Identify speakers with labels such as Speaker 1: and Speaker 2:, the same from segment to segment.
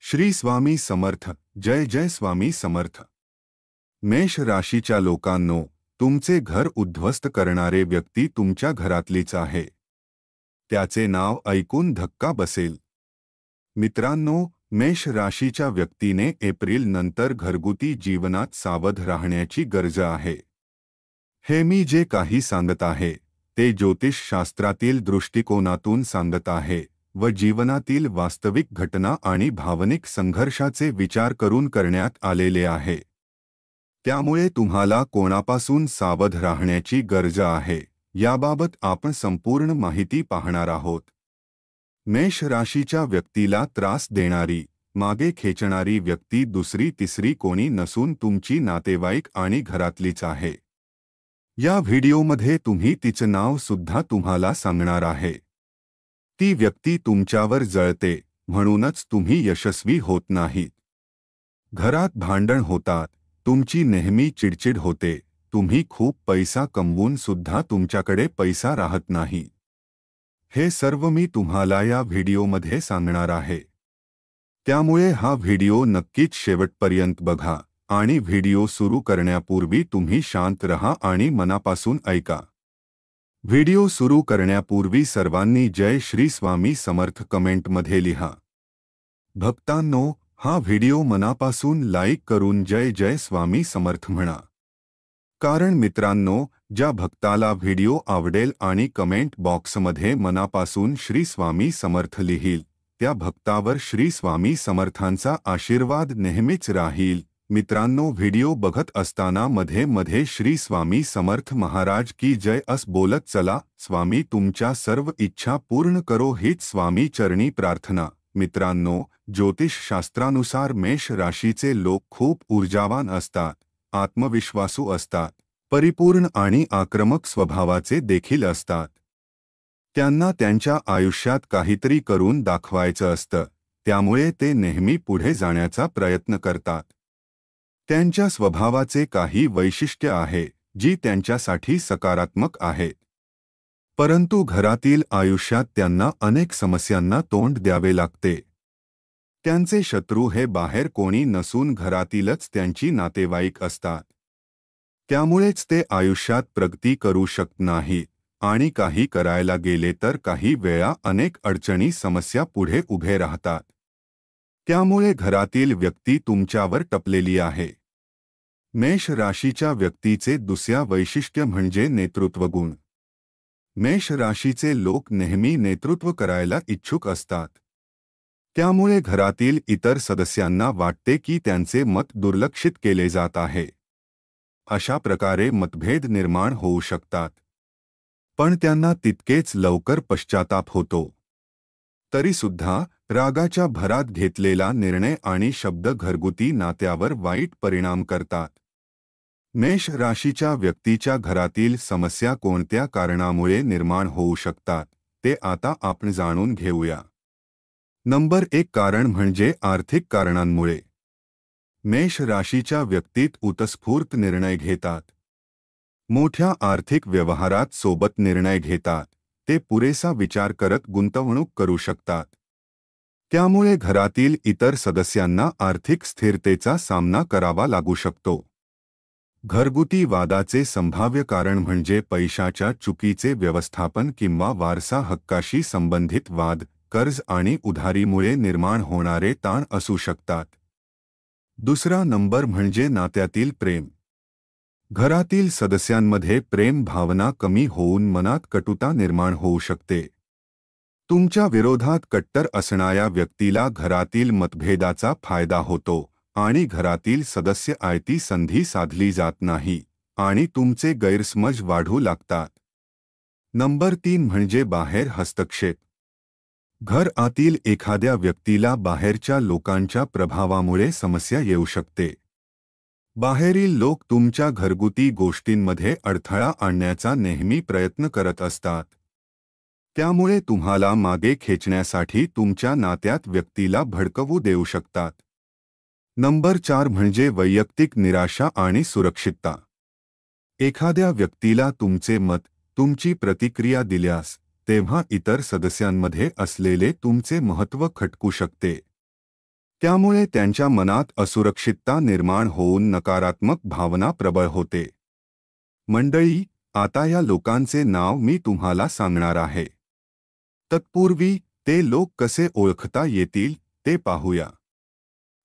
Speaker 1: श्री स्वामी समर्थ. जय जय स्वामी समर्थ. मेष राशीच्या लोकांनो, तुमचे घर उद्ध्वस्त करणारे व्यक्ती तुमच्या घरातलीच आहे. त्याचे नाव ऐकून धक्का बसेल. मित्रांनो, मेष राशीच्या व्यक्तीने एप्रिल नंतर घरगुती जीवनात सावध राहण्याची गरज आहे. हे मी जे काही सांगत आहे ते ज्योतिषशास्त्रातील दृष्टिकोनातून सांगत आहे व जीवनातील वास्तविक घटना आणि भावनिक संघर्षाचे विचार करून करण्यात आलेले आहे. त्यामुळे तुम्हाला कोणापासून सावध राहण्याची गरज आहे याबाबत आपण संपूर्ण माहिती पाहणार आहोत. मेष राशीच्या व्यक्तीला त्रास देणारी, मागे खेचणारी व्यक्ती दुसरी तिसरी कोणी नसून तुमची नातेवाईक आणि घरातलीच आहे. या व्हिडिओमध्ये तुम्ही तिचं नाव सुद्धा तुम्हाला सांगणार आहे. ती व्यक्ती तुमच्यावर जळते, म्हणूनच तुम्ही यशस्वी होत नाहीत. घरात भांडण होतात, तुमची नेहमी चिडचिड होते, तुम्ही खूप पैसा कमवून सुद्धा तुमच्याकडे पैसा राहत नाही. हे सर्व मी तुम्हाला या व्हिडिओमध्ये सांगणार आहे. त्यामुळे हा व्हिडिओ नक्कीच शेवटपर्यंत बघा आणि व्हिडिओ सुरू करण्यापूर्वी तुम्ही शांत रहा आणि मनापासून ऐका. व्हिडिओ सुरू करण्यापूर्वी सर्वांनी जय श्री स्वामी समर्थ कमेंटमध्ये लिहा. भक्तांनो, हा व्हिडिओ मनापासून लाईक करून जय जय स्वामी समर्थ म्हणा. कारण मित्रांनो, ज्या भक्ताला व्हिडिओ आवडेल आणि कमेंट बॉक्समध्ये मनापासून श्री स्वामी समर्थ लिहील, त्या भक्तावर श्री स्वामी समर्थांचा आशीर्वाद नेहमीच राहील. मित्रांनो, व्हिडिओ बघत असताना मध्ये मध्ये श्री स्वामी समर्थ महाराज की जय अस बोलत चला. स्वामी तुमच्या सर्व इच्छा पूर्ण करो हीच स्वामी चरणी प्रार्थना. मित्रांनो, ज्योतिषशास्त्रानुसार मेष राशीचे लोक खूप ऊर्जावान असतात, आत्मविश्वासू असतात, परिपूर्ण आणि आक्रमक स्वभावाचे देखील असतात. त्यांना त्यांच्या आयुष्यात काहीतरी करून दाखवायचं असतं, त्यामुळे ते नेहमी पुढे जाण्याचा प्रयत्न करतात. त्यांच्या स्वभावाचे काही वैशिष्ट्य आहे जी त्यांच्यासाठी सकारात्मक आहेत. परंतु घरातील आयुष्यात त्यांना अनेक समस्यांना तोंड द्यावे लागते. त्यांचे शत्रू हे बाहेर कोणी नसून घरातीलच त्यांची नातेवाईक असतात. त्यामुळेच ते आयुष्यात प्रगती करू शकत नाहीत आणि काही करायला गेले तर काही वेळा अनेक अडचणी समस्या पुढे उभे राहतात. त्यामुळे घरातील व्यक्ती तुमच्यावर टपलेली आहे. मेष राशीच्या व्यक्तीचे दुसरे वैशिष्ट्य म्हणजे नेतृत्वगुण. मेष राशीचे लोक नेहमी नेतृत्व करायला इच्छुक असतात. त्यामुळे घरातील इतर सदस्यांना वाटते की त्यांचे मत दुर्लक्षित केले जात आहे. अशा प्रकारे मतभेद निर्माण होऊ शकतात. पण त्यांना तितकेच लवकर पश्चाताप होतो. तरीसुद्धा रागाच्या भरात घेतलेला निर्णय आणि शब्द घरगुती नात्यावर वाईट परिणाम करतात. मेष राशीच्या व्यक्तीच्या घरातील समस्या कोणत्या कारणामुळे निर्माण होऊ शकतात ते आता आपण जाणून घेऊया. नंबर 1 कारण म्हणजे आर्थिक कारणांमुळे. मेष राशीच्या व्यक्तीत उत्स्फूर्त निर्णय घेतात. मोठ्या आर्थिक व्यवहारात सोबत निर्णय घेतात. ते पुरेसा विचार करत गुंतवणूक करू शकतात. त्यामुळे घरातील इतर सदस्यांना आर्थिक स्थिरतेचा सामना करावा लागू शकतो. घरगुती वादाचे संभाव्य कारण म्हणजे पैशाच्या चुकीचे व्यवस्थापन किंवा वारसा हक्काशी संबंधित वाद, कर्ज आणि उधारीमुळे निर्माण होणारे ताण असू शकतात. दुसरा नंबर म्हणजे नात्यातील प्रेम. घरातील सदस्यांमध्ये प्रेम भावना कमी होऊन मनात कटुता निर्माण होऊ शकते. तुमच्या विरोधात कट्टर असणाऱ्या व्यक्तीला घरातील मतभेदाचा फायदा होतो आणि घरातील सदस्य आयती संधी साधली जात नाही आणि तुमचे गैरसमज वाढू लागतात. नंबर 3 म्हणजे बाहेर हस्तक्षेप. घर आतील एखाद्या व्यक्तीला बाहेरच्या लोकांच्या प्रभावामुळे समस्या येऊ शकते. बाहेरील लोक तुमच्या घरगुती गोष्टींमध्ये अडथळा आणण्याचा नेहमी प्रयत्न करत असतात. त्यामुळे तुम्हाला मागे खेचण्यासाठी तुमच्या नात्यात व्यक्तीला भडकवू देऊ शकतात. नंबर 4 म्हणजे वैयक्तिक निराशा आणि सुरक्षितता. एखाद्या व्यक्तीला तुमचे मत, तुमची प्रतिक्रिया दिल्यास तेव्हा इतर सदस्यांमध्ये असलेले तुमचे महत्त्व खटकू शकते. त्यामुळे त्यांच्या मनात असुरक्षितता निर्माण होऊन नकारात्मक भावना प्रबळ होते. मंडळी, आता या लोकांचे नाव मी तुम्हाला सांगणार आहे. तत्पूर्वी ते लोक कसे ओळखता येतील ते पाहूया.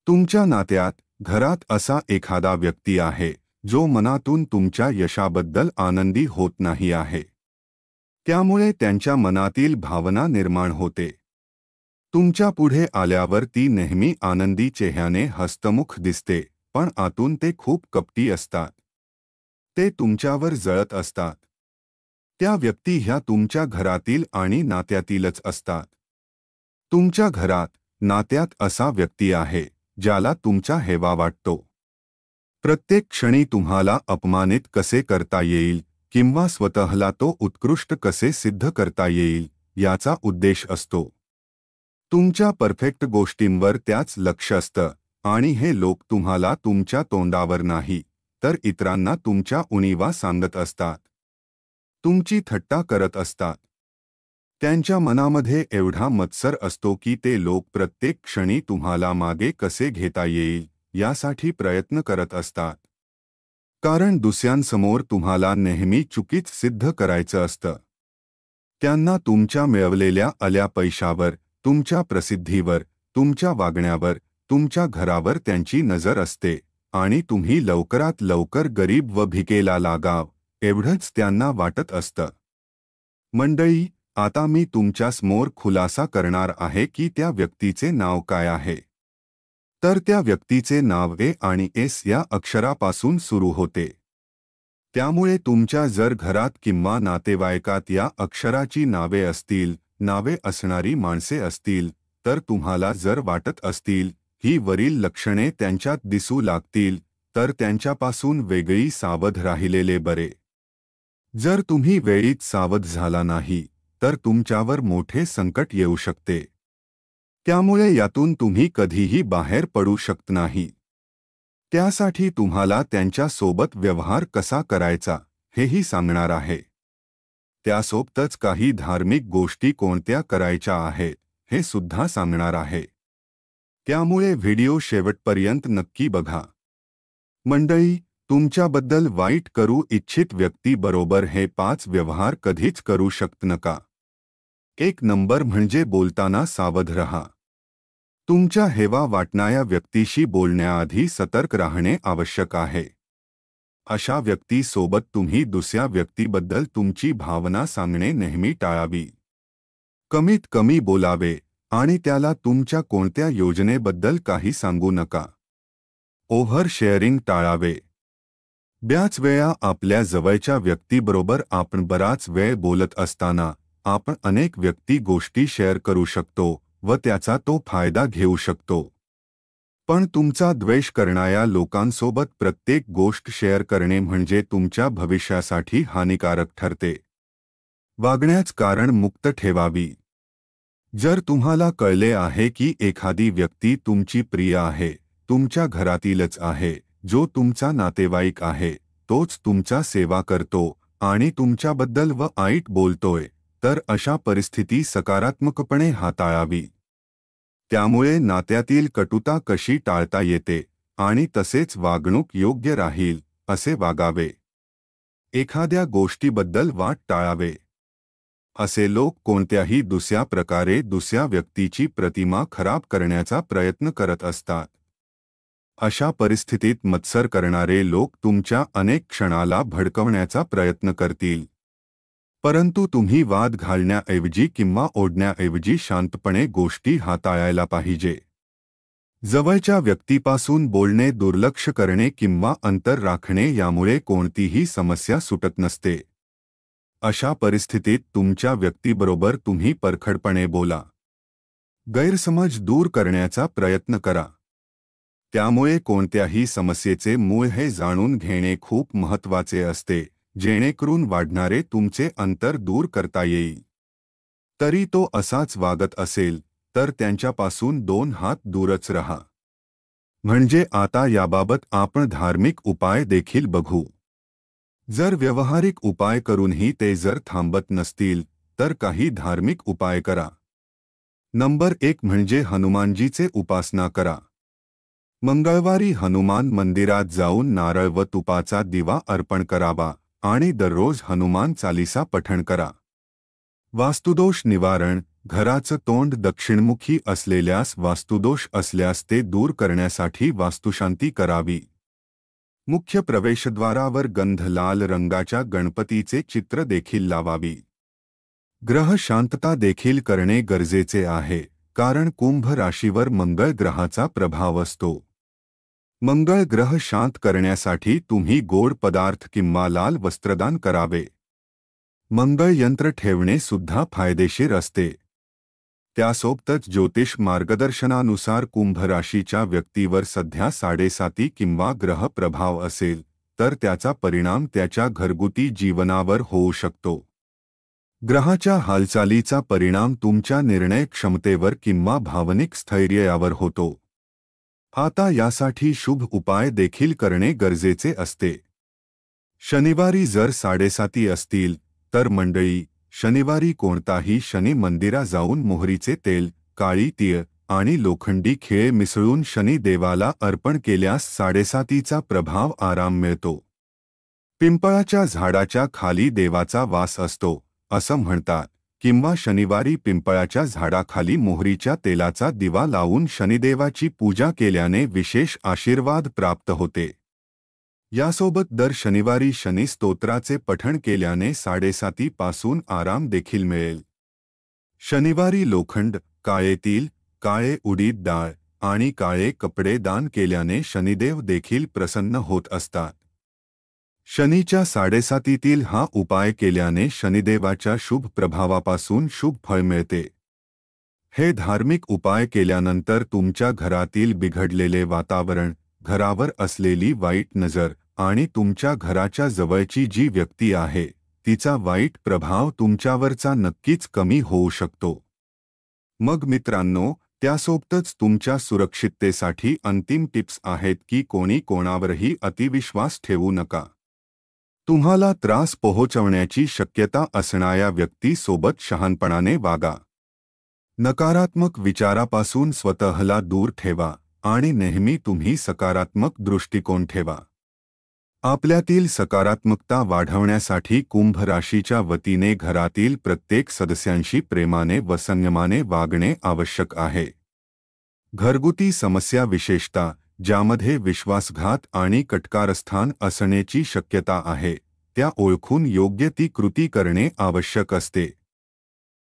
Speaker 1: तुमच्या नात्यात, घरात असा एखादा व्यक्ती आहे जो मनातून तुमच्या यशाबद्दल आनंदी होत नाही आहे. त्यामुळे त्यांच्या मनातील भावना निर्माण होते. तुमच्या पुढे आल्यावर ती नेहमी आनंदी चेहऱ्याने हसतमुख दिसते, पण आतून ते खूप कपटी असतात. ते तुमच्यावर जळत असतात. त्या व्यक्ती ह्या तुमच्या घरातील आणि नात्यातीलच असतात. तुमच्या घरात, नात्यात असा व्यक्ती आहे ज्याला तुमचा हेवा वाटतो. प्रत्येक क्षणी तुम्हाला अपमानित कसे करता येईल किंवा स्वतःला तो उत्कृष्ट कसे सिद्ध करता येईल याचा उद्देश असतो. तुमच्या परफेक्ट गोष्टींवर त्याच लक्ष असतं आणि हे लोक तुम्हाला तुमच्या तोंडावर नाही, तर इतरांना तुमच्या उणीवा सांगत असतात. तुमची थट्टा करत असतात. त्यांच्या मनामध्ये एवढा मत्सर असतो की ते लोक प्रत्येक क्षणी तुम्हाला मागे कसे घेता येईल यासाठी प्रयत्न करत असतात. कारण दुसऱ्यांसमोर तुम्हाला नेहमी चुकीच सिद्ध करायचं असतं. त्यांना तुमच्या मिळवलेल्या आल्या पैशावर, तुमच्या प्रसिद्धीवर, तुमच्या वागण्यावर, तुमच्या घरावर त्यांची नजर असते आणि तुम्ही लवकरात लवकर गरीब व भिकेला लागाव एवढंच त्यांना वाटत असतं. मंडळी, आता मी तुमच्यासमोर खुलासा करणार आहे की त्या व्यक्तीचे नाव काय आहे. तर त्या व्यक्तीचे नाव ए आणि एस या अक्षरापासून सुरू होते. त्यामुळे तुमच्या जर घरात किंवा नातेवाईकात या अक्षराची नावे असतील, नावे असणारी माणसे असतील, तर तुम्हाला जर वाटत असतील ही वरील लक्षणे त्यांच्यात दिसू लागतील, तर त्यांच्यापासून वेगळी सावध राहिलेले बरे. जर तुम्ही वेळीच सावध झाला नाही, तर तुमच्यावर मोठे संकट येऊ शकते. त्यामुळे यातून तुम्ही कधीही बाहेर पडू शकत नाही. त्यासाठी तुम्हाला त्यांच्या सोबत व्यवहार कसा करायचा हेही सांगणार आहे. त्यासोबतच काही धार्मिक गोष्टी कोणत्या करायच्या आहेत हे सुद्धा सांगणार आहे. त्यामुळे व्हिडिओ शेवटपर्यंत नक्की बघा. मंडळी, तुमच्याबद्दल वाईट करू इच्छित व्यक्तीबरोबर हे 5 व्यवहार कधीच करू शकत नका. 1 नंबर म्हणजे बोलताना सावध रहा. तुमच्या हेवा वाटणाऱ्या व्यक्तीशी बोलण्याआधी सतर्क राहणे आवश्यक आहे. अशा व्यक्तीसोबत तुम्ही दुसऱ्या व्यक्तीबद्दल तुमची भावना सांगणे नेहमी टाळावी. कमीत कमी बोलावे आणि त्याला तुमच्या कोणत्या योजनेबद्दल काही सांगू नका. ओव्हर शेअरिंग टाळावे. बऱ्याच वेळा आपल्या जवळच्या व्यक्तीबरोबर आपण बराच वेळ बोलत असताना आपण अनेक व्यक्ती गोष्टी शेअर करू शकतो व त्याचा तो फायदा घेऊ शकतो. पण तुमचा द्वेष करणाऱ्या लोकांसोबत प्रत्येक गोष्ट शेअर करणे म्हणजे तुमच्या भविष्यासाठी हानिकारक ठरते. वागण्याच कारण मुक्त ठेवावी. जर तुम्हाला कळले आहे की एखादी व्यक्ती तुमची प्रिय आहे, तुमच्या घरातीलच आहे, जो तुमचा नातेवाईक आहे, तोच तुमचा सेवा करतो आणि तुमच्याबद्दल वाईट बोलतोय, तर अशा परिस्थिती सकारात्मकपणे हाताळावी. त्यामुळे नात्यातील कटुता कशी टाळता येते आणि तसेच वागणूक योग्य राहील असे वागावे. एखाद्या गोष्टीबद्दल वाद टाळावे. असे लोक कोणत्याही दुसऱ्या प्रकारे दुसऱ्या व्यक्तीची प्रतिमा खराब करण्याचा प्रयत्न करत असतात. अशा परिस्थितीत मत्सर करणारे लोक तुमच्या अनेक क्षणाला भडकवण्याचा प्रयत्न करतील. परंतु तुम्ही वाद घालण्याऐवजी किंवा ओढण्याऐवजी शांतपणे गोष्टी हाताळायला पाहिजे. जवळच्या व्यक्तीपासून बोलणे, दुर्लक्ष करणे किंवा अंतर राखणे यामुळे कोणतीही समस्या सुटत नसते. अशा परिस्थितीत तुमच्या व्यक्तीबरोबर तुम्ही परखडपणे बोला. गैरसमज दूर करण्याचा प्रयत्न करा. त्यामुळे कोणत्याही समस्येचे मूळ हे जाणून घेणे खूप महत्त्वाचे असते, जेणेकरून वाढणारे तुमचे अंतर दूर करता येईल. तरी तो असाच वागत असेल तर त्यांच्यापासून 2 हात दूरच रहा. म्हणजे आता याबाबत आपण धार्मिक उपाय देखील बघू. जर व्यावहारिक उपाय करूनही ते जर थांबत नसतील तर काही धार्मिक उपाय करा. नंबर 1 म्हणजे हनुमानजीचे उपासना करा. मंगळवारी हनुमान मंदिरात जाऊन नारळ व तुपाचा दिवा अर्पण करावा आणि दररोज हनुमान चालीसा पठण करा. वास्तुदोष निवारण. घराचं तोंड दक्षिणमुखी असलेल्यास वास्तुदोष असल्यास ते दूर करण्यासाठी वास्तुशांती करावी. मुख्य प्रवेशद्वारावर गंध लाल रंगाच्या गणपतीचे चित्र देखील लावावी. ग्रह शांतता देखील करणे गरजेचे आहे, कारण कुंभ राशीवर मंगळ ग्रहाचा प्रभाव असतो. मंगळ ग्रह शांत करण्यासाठी तुम्ही गोड पदार्थ किंवा लाल वस्त्रदान करावे. मंगळ यंत्र ठेवणे सुद्धा फायदेशीर असते. त्यासोबतच ज्योतिष मार्गदर्शनानुसार कुंभ राशीच्या व्यक्तीवर सध्या 7.5 किंवा ग्रह प्रभाव असेल तर त्याचा परिणाम त्याच्या घरगुती जीवनावर होऊ शकतो. ग्रहाच्या हालचालीचा परिणाम तुमच्या निर्णय क्षमतेवर किंवा भावनिक स्थैर्यावर होतो. आता यासाठी शुभ उपाय देखील करणे गरजेचे असते. शनिवारी जर 7.5 असतील तर मंडळी, शनिवारी कोणताही शनी मंदिरा जाऊन मोहरीचे तेल, काळी तीळ आणि लोखंडी खिळे मिसळून शनी देवाला अर्पण केल्यास 7.5चा प्रभाव आराम मिळतो. पिंपळाच्या झाडाच्या खाली देवाचा वास असतो असं म्हणतात, किंवा शनिवारी पिंपळाच्या झाडाखाली मोहरीच्या तेलाचा दिवा लावून शनिदेवाची पूजा केल्याने विशेष आशीर्वाद प्राप्त होते. यासोबत दर शनिवारी शनी स्तोत्राचे पठण केल्याने 7.5 पासून आराम देखील मिळेल. शनिवारी लोखंड, काळे तीळ, काळे उडीद डाळ आणि काळे कपडे दान केल्याने शनिदेव देखील प्रसन्न होत असतात. शनीच्या 7.5तील हा उपाय केल्याने शनिदेवाच्या शुभ प्रभावापासून शुभ फळ मिळते. हे धार्मिक उपाय केल्यानंतर तुमच्या घरातील बिघडलेले वातावरण, घरावर असलेली वाईट नजर आणि तुमच्या घराच्या जवळची जी व्यक्ती आहे तिचा वाईट प्रभाव तुमच्यावरचा नक्कीच कमी होऊ शकतो. मग मित्रांनो, त्यासोबतच तुमच्या सुरक्षिततेसाठी अंतिम टिप्स आहेत की कोणी कोणावरही अतिविश्वास ठेवू नका. तुम्हाला त्रास पोहोचवण्याची शक्यता असणाऱ्या व्यक्तीसोबत शहाणपणाने वागा. नकारात्मक विचारापासून स्वतःला दूर ठेवा आणि नेहमी तुम्ही सकारात्मक दृष्टिकोन ठेवा. आपल्यातील सकारात्मकता वाढवण्यासाठी कुंभ राशीच्या वतीने घरातील प्रत्येक सदस्यांशी प्रेमाने व संयमाने वागणे आवश्यक आहे. घरगुती समस्या, विशेषतः ज्यामध्ये विश्वासघात आणि कटकारस्थान असण्याची शक्यता आहे, त्या ओळखून योग्य ती कृती करणे आवश्यक असते.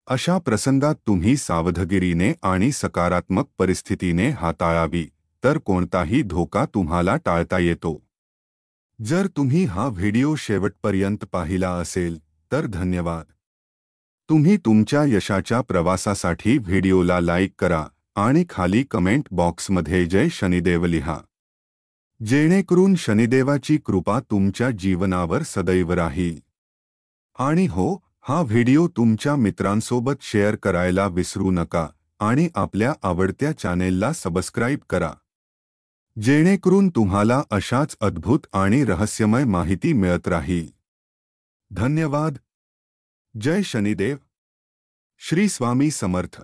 Speaker 1: अशा प्रसंगात तुम्ही सावधगिरीने आणि सकारात्मक परिस्थितीने हाताळावी, तर कोणताही धोका तुम्हाला टाळता येतो. जर तुम्ही हा व्हिडिओ शेवटपर्यंत पाहिला असेल तर धन्यवाद. तुम्ही तुमच्या यशाच्या प्रवासासाठी व्हिडिओला लाईक करा आणि खाली कमेंट बॉक्समध्ये जय शनिदेव लिहा, जेणेकरून शनिदेवाची कृपा तुमच्या जीवनावर सदैव राहील. आणि हो, हा व्हिडिओ तुमच्या मित्रांसोबत शेअर करायला विसरू नका आणि आपल्या आवडत्या चॅनेलला सबस्क्राईब करा, जेणेकरून तुम्हाला अशाच अद्भुत आणि रहस्यमय माहिती मिळत राहील. धन्यवाद. जय शनिदेव. श्री स्वामी समर्थ.